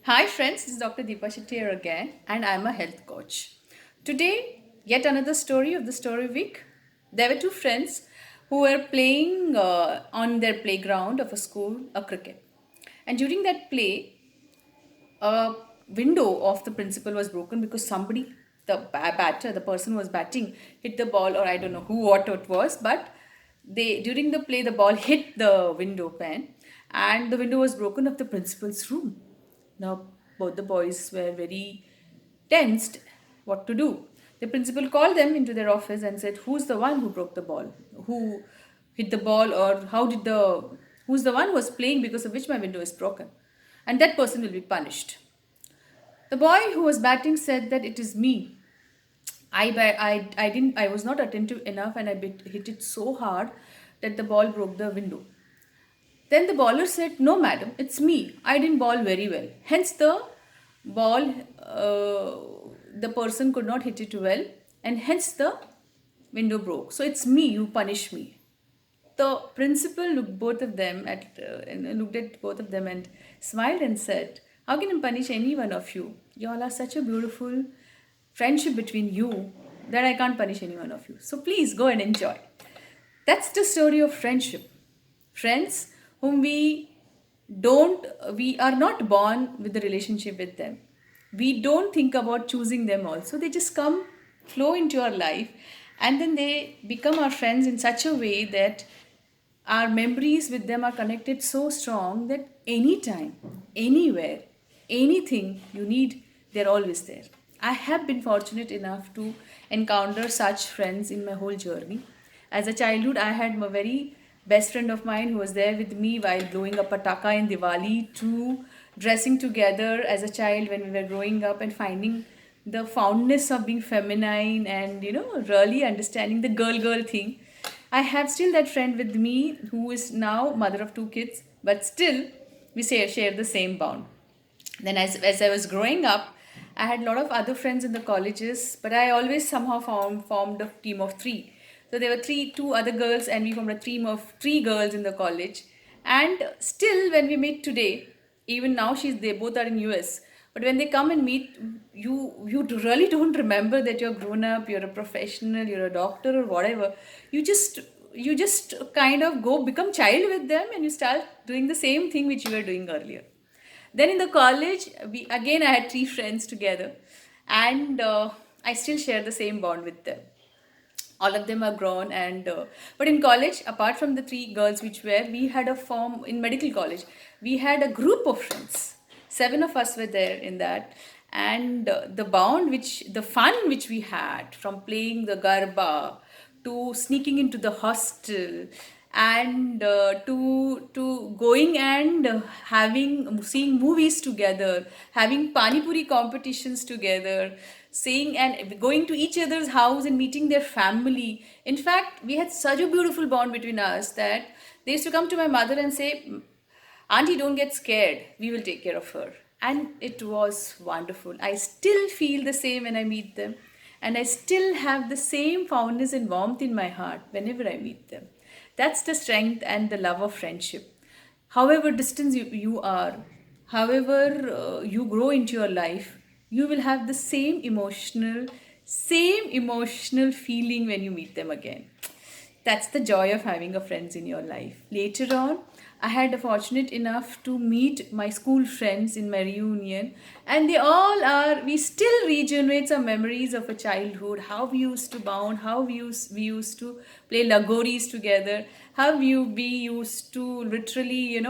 Hi friends, this is Dr. Deepa Shetty here again, and I'm a health coach. Today, yet another story of the story week. There were two friends who were playing on their playground of a school, a cricket. And during that play, a window of the principal was broken because somebody, batter, the person who was batting, hit the ball, or I don't know what it was, but they during the play the ball hit the window pane, and the window was broken of the principal's room. Now both the boys were very tensed what to do. The principal called them into their office and said, "Who's the one who broke the ball? Who hit the ball, or who's the one who was playing because of which my window is broken? And that person will be punished." The boy who was batting said that it is me. I was not attentive enough, and hit it so hard that the ball broke the window. Then the bowler said, "No, madam, it's me. I didn't bowl very well. Hence, ball, the person could not hit it well, and hence the window broke. So it's me. You punish me." The principal looked at both of them and smiled and said, "How can I punish any one of you? You all are such a beautiful friendship between you that I can't punish any one of you. So please go and enjoy." That's the story of friendship. Friends whom we are not born with the relationship with them. We don't think about choosing them also. They just come, flow into our life, and then they become our friends in such a way that our memories with them are connected so strong that anytime, anywhere, anything you need, they're always there. I have been fortunate enough to encounter such friends in my whole journey. As a childhood, I had a very best friend of mine who was there with me while blowing up pataka in Diwali, to dressing together as a child when we were growing up and finding the fondness of being feminine, and really understanding the girl thing. I have still that friend with me who is now mother of two kids, but still we share the same bond. Then as I was growing up, I had a lot of other friends in the colleges, but I always somehow formed a team of three. So there were two other girls, and we formed a team of three girls in the college. And still, when we meet today, even now they both are in US. But when they come and meet, you really don't remember that you're grown up, you're a professional, you're a doctor or whatever. You just kind of go become child with them, and you start doing the same thing which you were doing earlier. Then in the college, I had three friends together, and I still share the same bond with them. All of them are grown, and but in college, apart from the three girls which were, we had a form in medical college. We had a group of friends. Seven of us were there in that, and the fun which we had from playing the garba to sneaking into the hostel, and to going and having seeing movies together, having pani puri competitions together, seeing and going to each other's house and meeting their family. In fact, we had such a beautiful bond between us that they used to come to my mother and say, "Auntie, don't get scared. We will take care of her." And it was wonderful. I still feel the same when I meet them. And I still have the same fondness and warmth in my heart whenever I meet them. That's the strength and the love of friendship. However distant you are, however you grow into your life, you will have the same emotional feeling when you meet them again. That's the joy of having a friends in your life. Later on, I had a fortunate enough to meet my school friends in my reunion, and we still regenerate some memories of a childhood, how we used to bound, how we used to play lagoris together, we used to literally,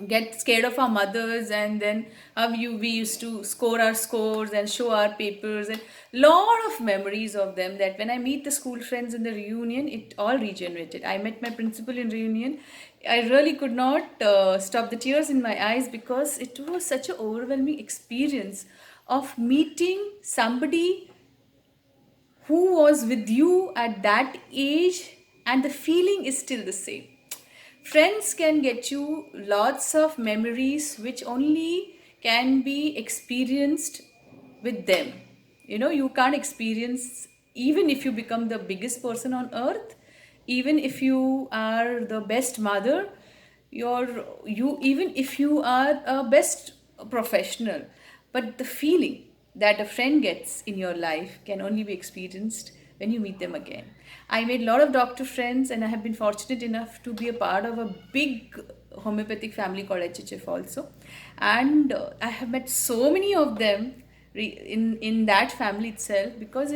get scared of our mothers, and then we used to score our scores and show our papers, and lot of memories of them, that when I meet the school friends in the reunion, it all regenerated. I met my principal in reunion. I really could not stop the tears in my eyes, because it was such an overwhelming experience of meeting somebody who was with you at that age, and the feeling is still the same. Friends can get you lots of memories which only can be experienced with them. You can't experience, even if you become the biggest person on earth, even if you are the best mother, even if you are a best professional, but the feeling that a friend gets in your life can only be experienced when you meet them again. I made a lot of doctor friends, and I have been fortunate enough to be a part of a big homeopathic family called HHF also. And I have met so many of them in that family itself, because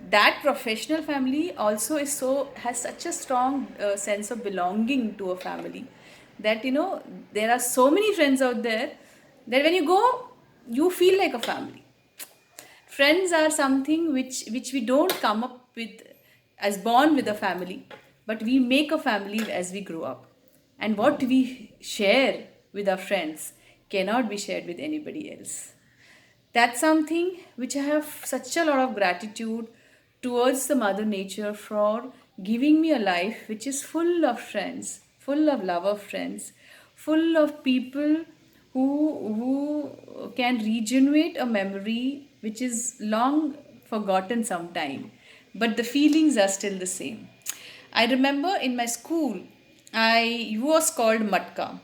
that professional family also is so has such a strong sense of belonging to a family, that there are so many friends out there that when you go, you feel like a family. Friends are something which we don't come up with as born with a family, but we make a family as we grow up. And what we share with our friends cannot be shared with anybody else. That's something which I have such a lot of gratitude towards the Mother Nature for giving me a life which is full of friends, full of love of friends, full of people who can regenerate a memory which is long forgotten sometime, but the feelings are still the same. I remember in my school, I was called Matka.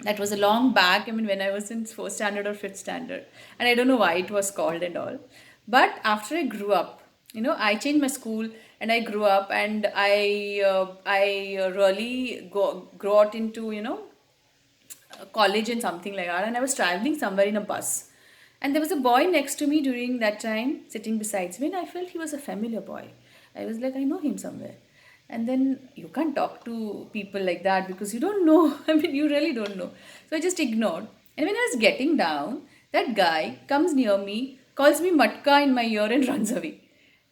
That was a long back. I mean, when I was in fourth standard or fifth standard, and I don't know why it was called and all. But after I grew up, I changed my school and I grew up, and I really got into college and something like that, and I was traveling somewhere in a bus, and there was a boy next to me during that time sitting beside me, and I felt he was a familiar boy. I was like, I know him somewhere. And then you can't talk to people like that because you don't know. I mean, you really don't know. So I just ignored. And when I was getting down, that guy comes near me, calls me Matka in my ear, and runs away.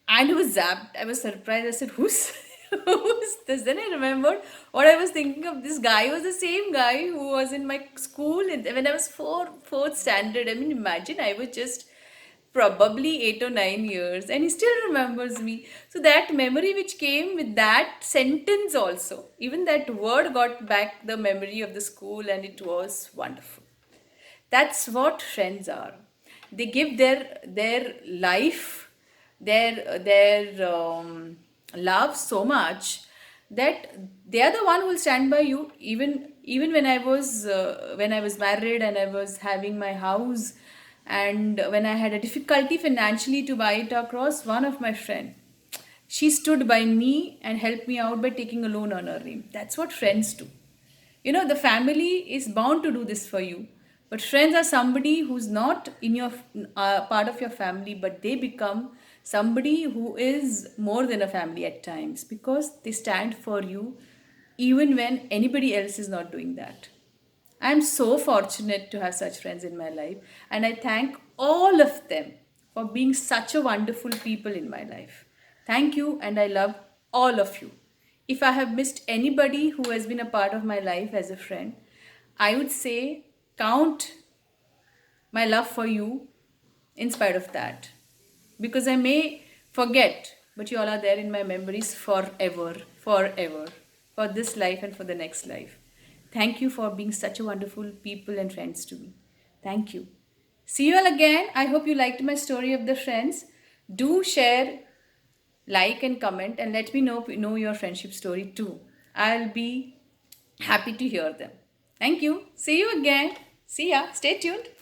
And I was zapped. I was surprised. I said, who's, who's this? Then I remembered what I was thinking of. This guy was the same guy who was in my school when I was fourth standard. I mean, imagine, I was just probably 8 or 9 years, and he still remembers me. So that memory which came with that sentence also, even that word got back the memory of the school, and it was wonderful. That's what friends are. They give their life, their love so much that they are the one who will stand by you, even when I was married and I was having my house, and when I had a difficulty financially to buy it across. One of my friend, she stood by me and helped me out by taking a loan on her name. That's what friends do. The family is bound to do this for you, but friends are somebody who's not in your part of your family, but they become somebody who is more than a family at times, because they stand for you even when anybody else is not doing that. I'm so fortunate to have such friends in my life, and I thank all of them for being such a wonderful people in my life. Thank you, and I love all of you. If I have missed anybody who has been a part of my life as a friend, I would say count my love for you in spite of that. Because I may forget, but you all are there in my memories forever, forever, for this life and for the next life. Thank you for being such a wonderful people and friends to me. Thank you. See you all again. I hope you liked my story of the friends. Do share, like, and comment, and let me know your friendship story too. I'll be happy to hear them. Thank you. See you again. See ya. Stay tuned.